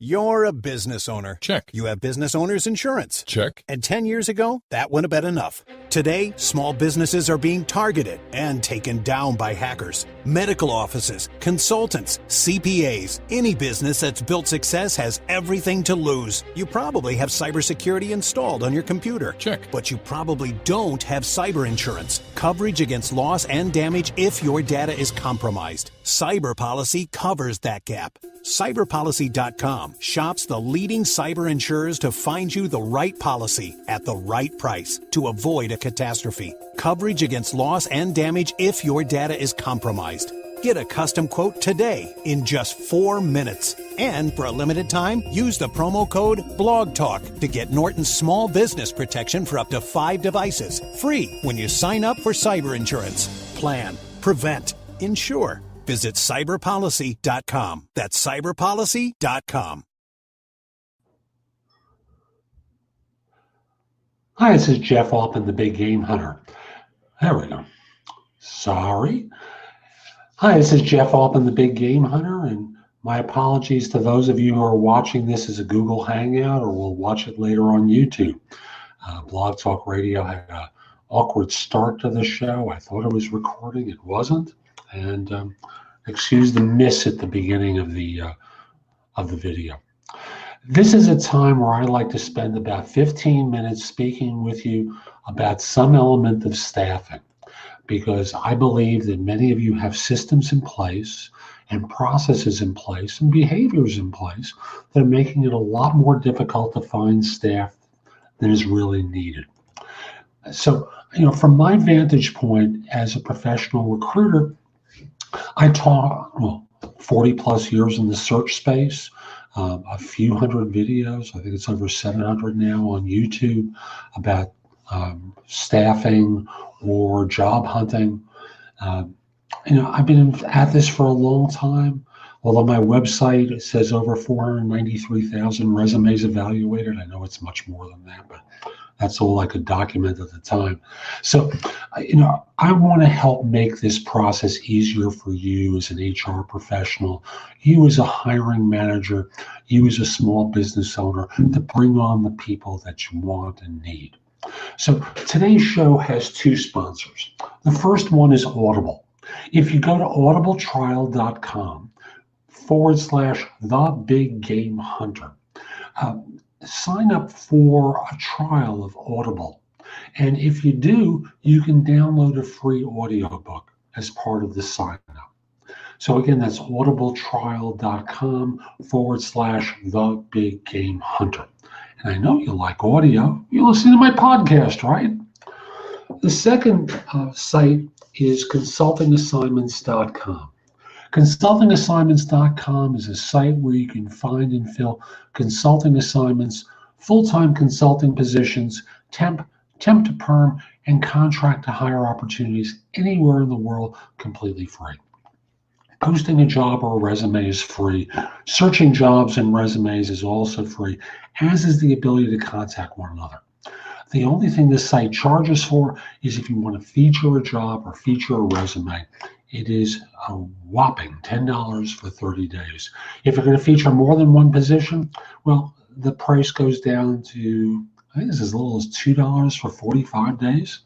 You're a business owner. Check. You have business owner's insurance. Check. And 10 years ago, that wouldn't have been enough. Today, small businesses are being targeted and taken down by hackers. Medical offices, consultants, CPAs, any business that's built success has everything to lose. You probably have cybersecurity installed on your computer. Check. But you probably don't have cyber insurance. Coverage against loss and damage if your data is compromised. Cyber Policy covers that gap. Cyberpolicy.com shops the leading cyber insurers to find you the right policy at the right price to avoid a catastrophe. Coverage against loss and damage if your data is compromised. Get a custom quote today in just 4 minutes. And for a limited time, use the promo code BLOGTALK to get Norton's small business protection for up to 5 devices. Free when you sign up for cyber insurance. Plan, prevent, insure. Visit cyberpolicy.com. That's cyberpolicy.com. Hi, this is Jeff Altman, the Big Game Hunter. There we go. Sorry. Hi, this is Jeff Altman, the Big Game Hunter, and my apologies to those of you who are watching this as a Google Hangout or will watch it later on YouTube. Blog Talk Radio had an awkward start to the show. I thought it was recording. It wasn't. And excuse the miss at the beginning of the video. This is a time where I like to spend about 15 minutes speaking with you about some element of staffing, because I believe that many of you have systems in place and processes in place and behaviors in place that are making it a lot more difficult to find staff than is really needed. So, from my vantage point as a professional recruiter, I taught 40 plus years in the search space, a few hundred videos. I think it's over 700 now on YouTube about staffing or job hunting. I've been at this for a long time. Although my website says over 493,000 resumes evaluated, I know it's much more than that, but that's all I could document at the time. So, I want to help make this process easier for you as an HR professional, you as a hiring manager, you as a small business owner, to bring on the people that you want and need. So today's show has 2 sponsors. The first one is Audible. If you go to audibletrial.com/thebiggamehunter, sign up for a trial of Audible. And if you do, you can download a free audiobook as part of the sign up. So again, that's audibletrial.com/thebiggamehunter. And I know you like audio. You listen to my podcast, right? The second site is consultingassignments.com. Consultingassignments.com is a site where you can find and fill consulting assignments, full-time consulting positions, temp to perm, and contract to hire opportunities anywhere in the world completely free. Posting a job or a resume is free. Searching jobs and resumes is also free, as is the ability to contact one another. The only thing this site charges for is if you want to feature a job or feature a resume. It is a whopping $10 for 30 days. If you're going to feature more than one position, well, the price goes down to, I think it's as little as $2 for 45 days.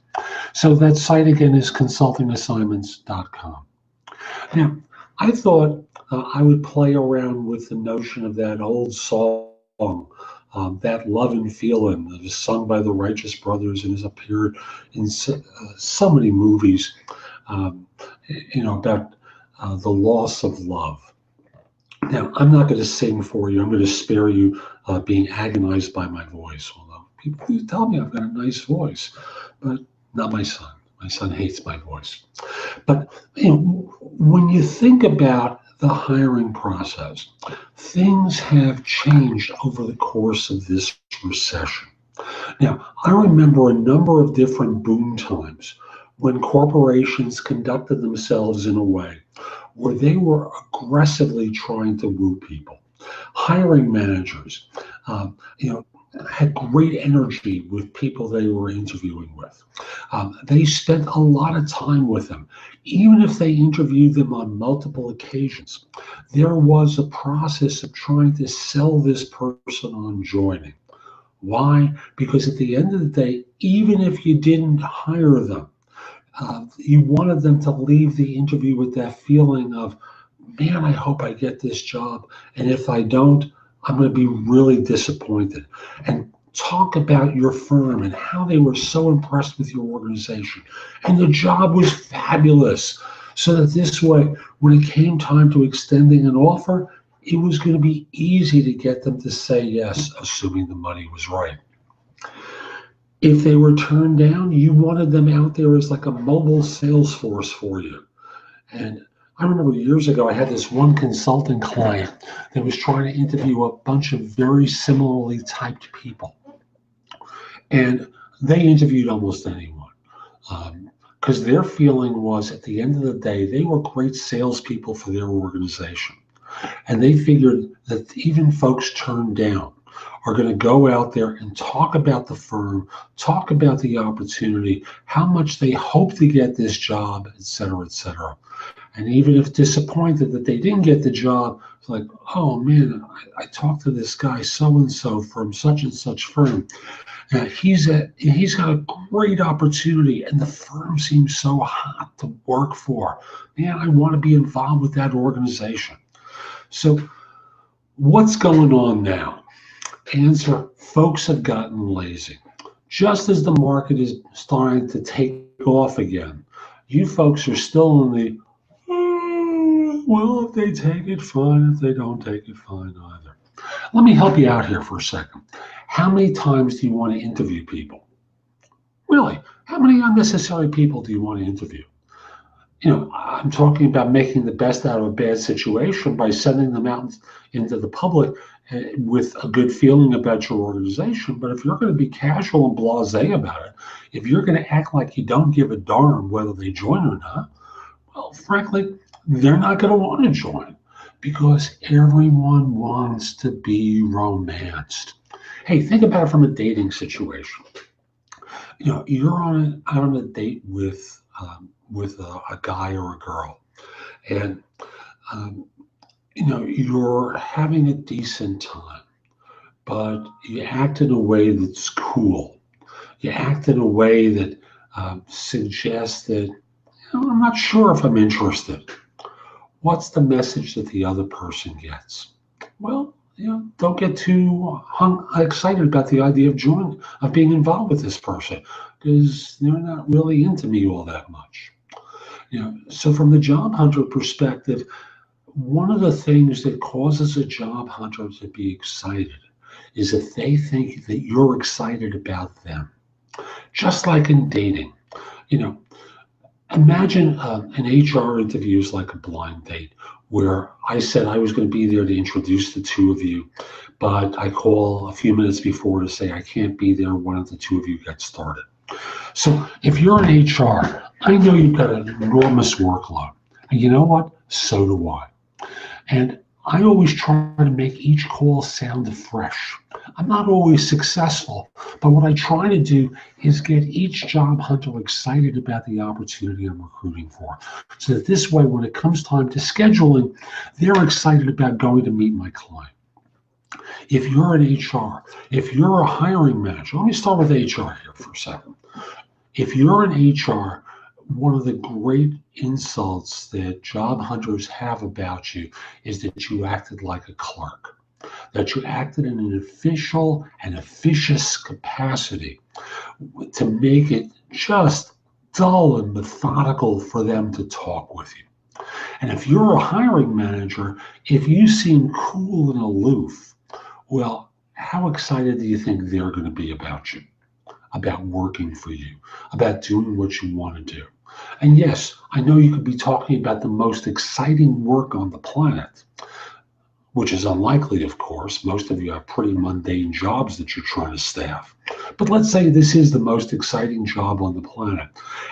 So that site again is consultingassignments.com. Now, I thought I would play around with the notion of that old song, That Lovin' Feelin', that is sung by the Righteous Brothers and has appeared in so many movies, about the loss of love. Now, I'm not going to sing for you. I'm going to spare you being agonized by my voice, although people do tell me I've got a nice voice, but not my son. My son hates my voice. But when you think about the hiring process, things have changed over the course of this recession. Now, I remember a number of different boom times when corporations conducted themselves in a way where they were aggressively trying to woo people. Hiring managers, had great energy with people they were interviewing with. They spent a lot of time with them. Even if they interviewed them on multiple occasions, there was a process of trying to sell this person on joining. Why? Because at the end of the day, even if you didn't hire them, you wanted them to leave the interview with that feeling of, man, I hope I get this job. And if I don't, I'm going to be really disappointed. And talk about your firm and how they were so impressed with your organization. And the job was fabulous. So that this way, when it came time to extending an offer, it was going to be easy to get them to say yes, assuming the money was right. If they were turned down, you wanted them out there as like a mobile sales force for you. And I remember years ago, I had this one consulting client that was trying to interview a bunch of very similarly typed people. And they interviewed almost anyone. Because their feeling was at the end of the day, they were great salespeople for their organization. And they figured that even folks turned down are going to go out there and talk about the firm, talk about the opportunity, how much they hope to get this job, et cetera, et cetera. And even if disappointed that they didn't get the job, it's like, oh man, I talked to this guy so-and-so from such and such firm. He's got a great opportunity and the firm seems so hot to work for. Man, I want to be involved with that organization. So what's going on now? Answer, folks have gotten lazy. Just as the market is starting to take off again, you folks are still in the, well, if they take it, fine. If they don't take it, fine either. Let me help you out here for a second. How many times do you want to interview people? Really, how many unnecessary people do you want to interview? I'm talking about making the best out of a bad situation by sending them out into the public with a good feeling about your organization. But if you're going to be casual and blasé about it, if you're going to act like you don't give a darn whether they join or not, well, frankly, they're not going to want to join because everyone wants to be romanced. Hey, think about it from a dating situation. You're out on a date with a guy or a girl, and you're having a decent time, but you act in a way that's cool. You act in a way that suggests that I'm not sure if I'm interested. What's the message that the other person gets? Well, don't get too excited about the idea of being involved with this person because they're not really into me all that much. So from the job hunter perspective, one of the things that causes a job hunter to be excited is if they think that you're excited about them. Just like in dating, imagine an HR interview is like a blind date where I said I was going to be there to introduce the two of you, but I call a few minutes before to say I can't be there. Why don't the two of you get started? So if you're in HR, I know you've got an enormous workload. And you know what? So do I. And I always try to make each call sound fresh. I'm not always successful, but what I try to do is get each job hunter excited about the opportunity I'm recruiting for. So that this way, when it comes time to scheduling, they're excited about going to meet my client. If you're in HR, if you're a hiring manager, let me start with HR here for a second. If you're in HR, one of the great insults that job hunters have about you is that you acted like a clerk, that you acted in an official and officious capacity to make it just dull and methodical for them to talk with you. And if you're a hiring manager, if you seem cool and aloof, well, how excited do you think they're going to be about you, about working for you, about doing what you want to do? And yes, I know you could be talking about the most exciting work on the planet, which is unlikely, of course. Most of you have pretty mundane jobs that you're trying to staff. But let's say this is the most exciting job on the planet,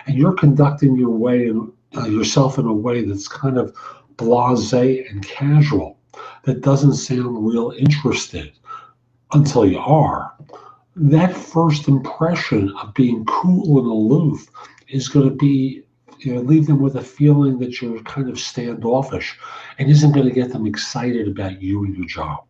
and you're conducting yourself in a way that's kind of blasé and casual, that doesn't sound real interested. until you are, that first impression of being cool and aloof is going to be, leave them with a feeling that you're kind of standoffish and isn't going to get them excited about you and your job.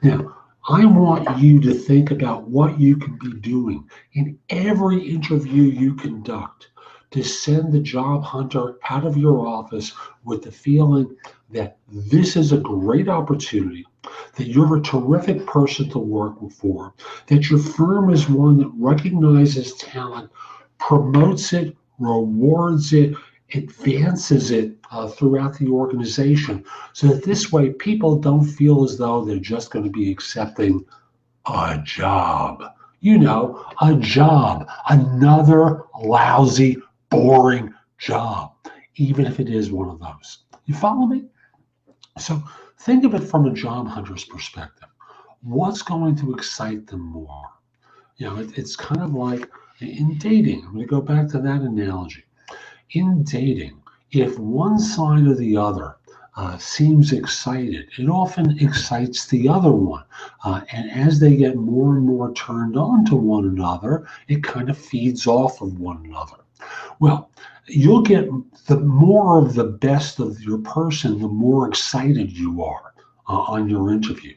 Now, I want you to think about what you can be doing in every interview you conduct to send the job hunter out of your office with the feeling that this is a great opportunity, that you're a terrific person to work for, that your firm is one that recognizes talent, promotes it, rewards it, advances it throughout the organization, so that this way people don't feel as though they're just going to be accepting a job. A job, another lousy, boring job, even if it is one of those. You follow me? So think of it from a job hunter's perspective. What's going to excite them more? It's kind of like in dating. I'm going to go back to that analogy. In dating, if one side or the other seems excited, it often excites the other one. And as they get more and more turned on to one another, it kind of feeds off of one another. Well, you'll get the more of the best of your person, the more excited you are on your interview.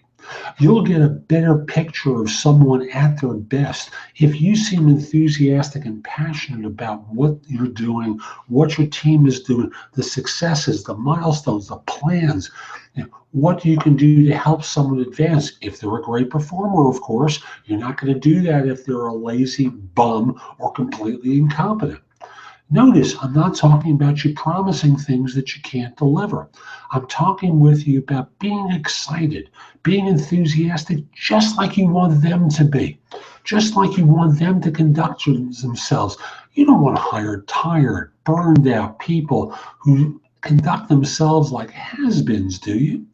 You'll get a better picture of someone at their best if you seem enthusiastic and passionate about what you're doing, what your team is doing, the successes, the milestones, the plans, what you can do to help someone advance. If they're a great performer, of course, you're not going to do that if they're a lazy bum or completely incompetent. Notice, I'm not talking about you promising things that you can't deliver. I'm talking with you about being excited, being enthusiastic, just like you want them to be, just like you want them to conduct themselves. You don't want to hire tired, burned out people who conduct themselves like has-beens, do you?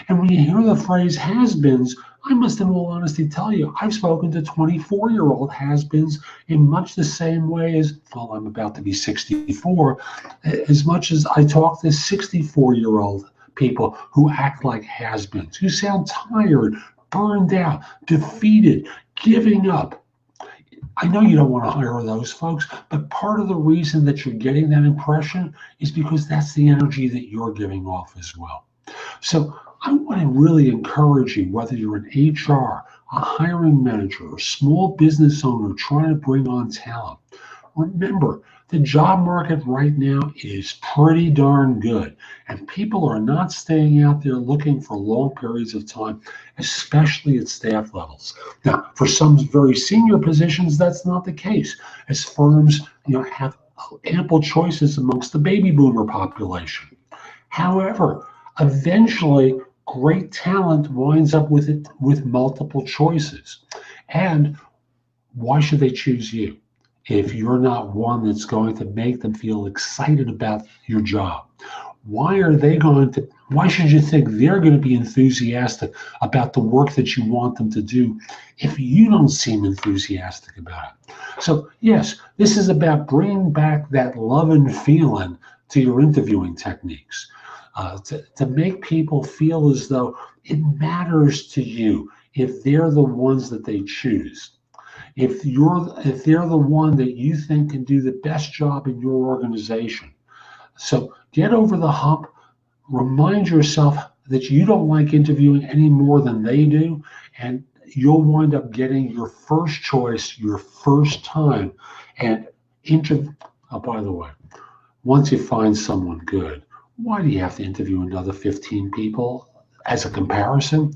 And when you hear the phrase has-beens, I must in all honesty tell you, I've spoken to 24-year-old has-beens in much the same way as, well, I'm about to be 64, as much as I talk to 64-year-old people who act like has-beens, who sound tired, burned out, defeated, giving up. I know you don't want to hire those folks, but part of the reason that you're getting that impression is because that's the energy that you're giving off as well. So I want to really encourage you, whether you're an HR, a hiring manager, or small business owner trying to bring on talent. Remember, the job market right now is pretty darn good, and people are not staying out there looking for long periods of time, especially at staff levels. Now, for some very senior positions, that's not the case, as firms have ample choices amongst the baby boomer population. However, eventually, great talent winds up with multiple choices. And why should they choose you if you're not one that's going to make them feel excited about your job? Why should you think they're going to be enthusiastic about the work that you want them to do if you don't seem enthusiastic about it? So yes, this is about bringing back that love and feeling to your interviewing techniques. To make people feel as though it matters to you if they're the ones that they choose. If they're the one that you think can do the best job in your organization. So get over the hump, remind yourself that you don't like interviewing any more than they do, and you'll wind up getting your first choice, your first time. And by the way, once you find someone good, why do you have to interview another 15 people as a comparison?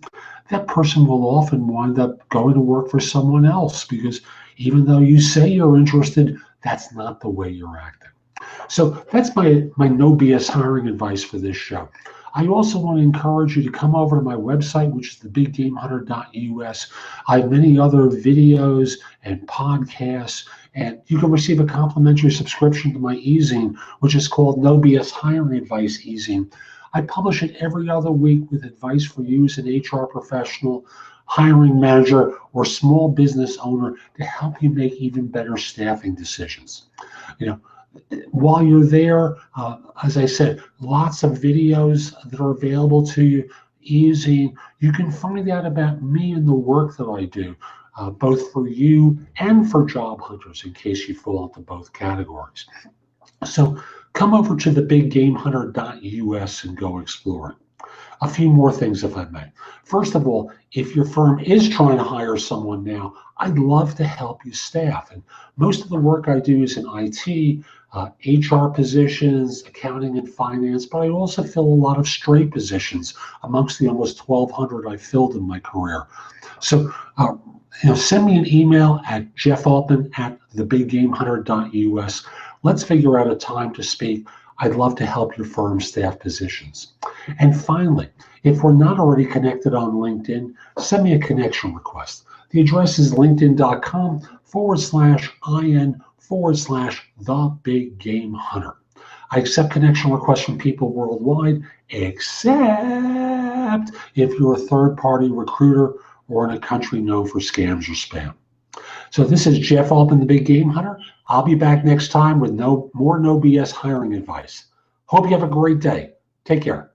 That person will often wind up going to work for someone else because even though you say you're interested, that's not the way you're acting. So that's my no BS hiring advice for this show. I also want to encourage you to come over to my website, which is thebiggamehunter.us. I have many other videos and podcasts, and you can receive a complimentary subscription to my e-zine, which is called No BS Hiring Advice e-zine. I publish it every other week with advice for you as an HR professional, hiring manager, or small business owner to help you make even better staffing decisions. While you're there, as I said, lots of videos that are available to you, easy. You can find out about me and the work that I do, both for you and for job hunters in case you fall into both categories. So come over to thebiggamehunter.us and go exploring. A few more things, if I may. First of all, if your firm is trying to hire someone now, I'd love to help you staff. And most of the work I do is in IT, HR positions, accounting and finance, but I also fill a lot of straight positions amongst the almost 1,200 I've filled in my career. So send me an email at jeffaltman@thebiggamehunter.us. Let's figure out a time to speak. I'd love to help your firm staff positions. And finally, if we're not already connected on LinkedIn, send me a connection request. The address is linkedin.com/IN/TheBigGameHunter. I accept connection requests from people worldwide, except if you're a third-party recruiter or in a country known for scams or spam. So this is Jeff Altman, the Big Game Hunter. I'll be back next time with more no BS hiring advice. Hope you have a great day. Take care.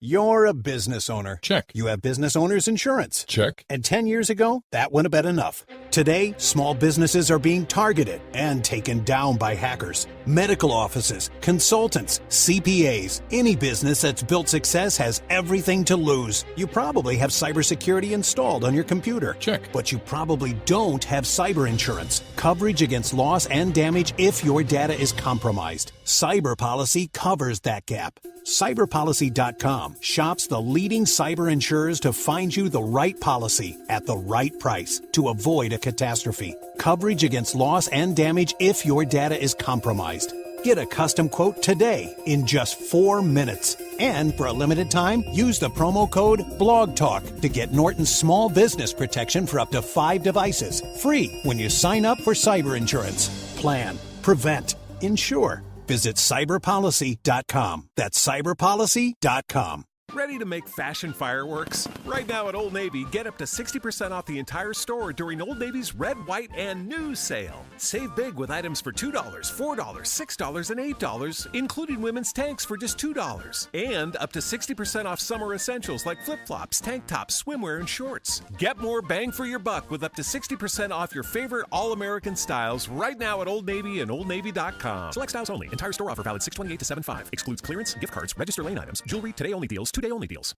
You're a business owner. Check. You have business owner's insurance. Check. And 10 years ago, that wouldn't have been enough. Today, small businesses are being targeted and taken down by hackers. Medical offices, consultants, CPAs, any business that's built success has everything to lose. You probably have cybersecurity installed on your computer. Check. But you probably don't have cyber insurance, coverage against loss and damage if your data is compromised. Cyber policy covers that gap. Cyberpolicy.com shops the leading cyber insurers to find you the right policy at the right price to avoid a catastrophe. Coverage against loss and damage if your data is compromised. Get a custom quote today in just 4 minutes. And for a limited time, use the promo code BLOGTALK to get Norton's small business protection for up to 5 devices, free when you sign up for cyber insurance. Plan, prevent, insure. Visit cyberpolicy.com. That's cyberpolicy.com. Ready to make fashion fireworks? Right now at Old Navy, get up to 60% off the entire store during Old Navy's Red, White, and New sale. Save big with items for $2, $4, $6, and $8, including women's tanks for just $2. And up to 60% off summer essentials like flip-flops, tank tops, swimwear, and shorts. Get more bang for your buck with up to 60% off your favorite all-American styles right now at Old Navy and OldNavy.com. Select styles only. Entire store offer valid 6/28 to 7/5. Excludes clearance, gift cards, register lane items, jewelry, today-only deals, two-day-only deals.